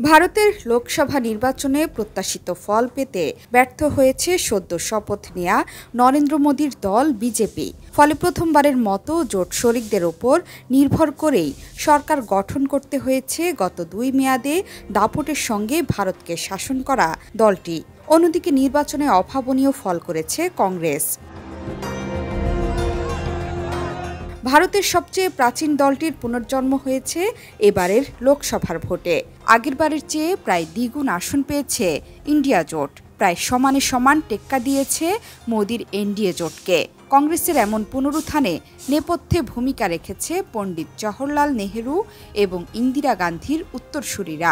ভারতের লোকসভা নির্বাচনে প্রত্যাশিত ফল পেতে ব্যর্থ হয়েছে সদ্য শপথ নেয়া নরেন্দ্র মোদীর দল বিজেপি। ফলে প্রথমবারের মতো জোট শরিকদের ওপর নির্ভর করেই সরকার গঠন করতে হয়েছে গত ২ মেয়াদে দাপটের সঙ্গে ভারতকে শাসন করা দলটি। অন্যদিকে নির্বাচনে অভাবনীয় ফল করেছে কংগ্রেস। ভারতের সবচেয়ে প্রাচীন দলটির পুনর্জন্ম হয়েছে এবারের লোকসভার ভোটে। আগেরবারের চেয়ে প্রায় দ্বিগুণ আসন পেয়েছে ইন্ডিয়া জোট। প্রায় সমানে সমান টেক্কা দিয়েছে মোদীর এনডিএ জোটকে। কংগ্রেসের এমন পুনরুত্থানে নেপথ্যে ভূমিকা রেখেছে পণ্ডিত জওহরলাল নেহেরু এবং ইন্দিরা গান্ধীর উত্তরসূরিরা।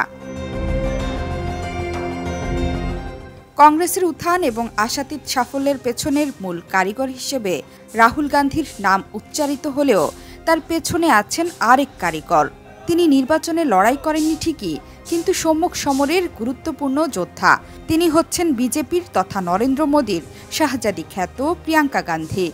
কংগ্রেসের উত্থান এবং আশাতীত সাফল্যের পেছনের মূল কারিগর হিসেবে রাহুল গান্ধীর নাম উচ্চারিত হলেও তার পেছনে আছেন আরেক কারিগর। তিনি নির্বাচনে লড়াই করেননি ঠিকই, কিন্তু সম্মুখ সমরের গুরুত্বপূর্ণ যোদ্ধা। তিনি হচ্ছেন বিজেপির তথা নরেন্দ্র মোদীর শাহজাদি খ্যাত প্রিয়াঙ্কা গান্ধী।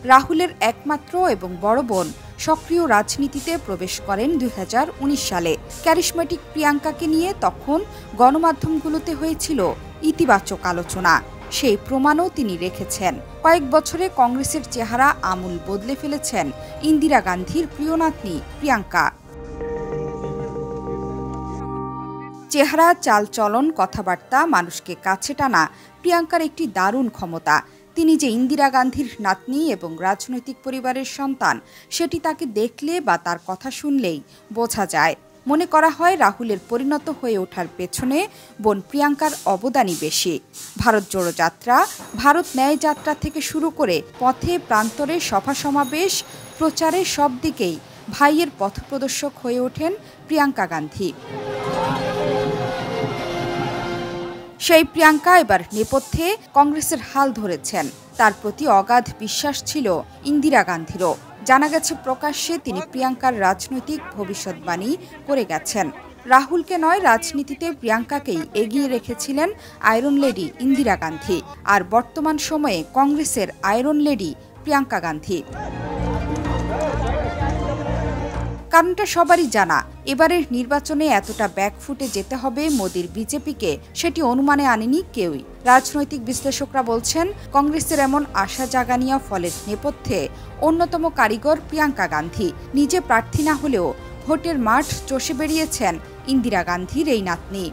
রাহুলের একমাত্র এবং বড় বোন সক্রিয় রাজনীতিতে প্রবেশ করেন ২০১৯ সালে। ক্যারিশমেটিক প্রিয়াঙ্কাকে নিয়ে তখন গণমাধ্যমগুলোতে হয়েছিল ইতিবাচক আলোচনা। সেই প্রমাণও তিনি রেখেছেন। কয়েক বছরে কংগ্রেসের চেহারা আমূল বদলে ফেলেছেন ইন্দিরা গান্ধীর প্রিয় নাতনি প্রিয়াঙ্কা। চেহারা, চালচলন, কথাবার্তা, মানুষকে কাছে টানা প্রিয়াঙ্কার একটি দারুণ ক্ষমতা। তিনি যে ইন্দিরা গান্ধীর নাতনি এবং রাজনৈতিক পরিবারের সন্তান, সেটি তাকে দেখলে বা তার কথা শুনলেই বোঝা যায়। মনে করা হয় রাহুলের পরিণত হয়ে ওঠার পেছনে বোন প্রিয়াঙ্কার অবদানই বেশি। ভারত জোড়ো যাত্রা, ভারত ন্যায় যাত্রা থেকে শুরু করে পথে প্রান্তরে সভা সমাবেশ, প্রচারে সব দিকেই ভাইয়ের পথপ্রদর্শক হয়ে ওঠেন প্রিয়াঙ্কা গান্ধী। সেই প্রিয়াঙ্কা এবার নেপথ্যে কংগ্রেসের হাল ধরেছেন। তার প্রতি অগাধ বিশ্বাস ছিল ইন্দিরা গান্ধীরও। জানা গেছে প্রকাশ্যে তিনি প্রিয়াঙ্কার রাজনৈতিক ভবিষ্যৎবাণী করে গেছেন। রাহুলকে নয়, রাজনীতিতে প্রিয়াঙ্কাকেই এগিয়ে রেখেছিলেন আয়রন লেডি ইন্দিরা গান্ধী। আর বর্তমান সময়ে কংগ্রেসের আয়রন লেডি প্রিয়াঙ্কা গান্ধী। কারণটা সবারই জানা। এবারের নির্বাচনে এতটা ব্যাকফুটে যেতে হবে মোদীর বিজেপিকে, সেটি অনুমানে আনেনি কেউই। রাজনৈতিক বিশ্লেষকরা বলছেন, কংগ্রেসের এমন আশা জাগানিয়া ফলের নেপথ্যে অন্যতম কারিগর প্রিয়াঙ্কা গান্ধী। নিজে প্রার্থী না হলেও ভোটের মাঠ চষে বেরিয়েছেন ইন্দিরা গান্ধীর এই নাতনি।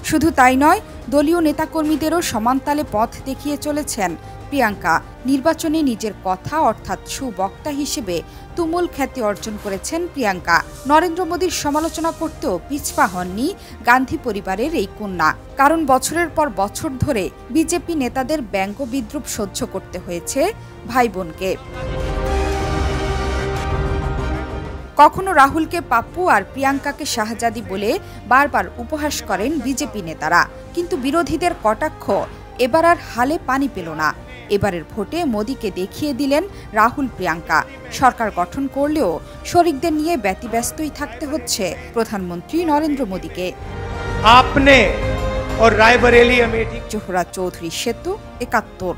শুধু তাই নয়, দলীয় নেতাকর্মীদেরও সমানতালে পথ দেখিয়ে চলেছেন প্রিয়াঙ্কা। নির্বাচনে নিজের কথা অর্থাৎ সুবক্তা হিসেবে তুমুল খ্যাতি অর্জন করেছেন প্রিয়াঙ্কা। নরেন্দ্র মোদীর সমালোচনা করতেও পিছপা হননি গান্ধী পরিবারের এই কন্যা। কারণ বছরের পর বছর ধরে বিজেপি নেতাদের ব্যঙ্গ বিদ্রূপ সহ্য করতে হয়েছে ভাই বোনকে। কখনো রাহুলকে পাপ্পু আর প্রিয়াঙ্কাকে শাহজাদি বলে বারবার উপহাস করেন বিজেপি নেতারা। কিন্তু বিরোধীদের কটাক্ষ এবার আর হালে পানি পেল না। এবারের ভোটে মোদীকে দেখিয়ে দিলেন রাহুল প্রিয়াঙ্কা। সরকার গঠন করলেও শরিকদের নিয়ে ব্যতিব্যস্তই থাকতে হচ্ছে প্রধানমন্ত্রী নরেন্দ্র মোদীকে। আপনি और रायबरेली अमेठी। জোহরা চৌধুরী সেতু, ৭১।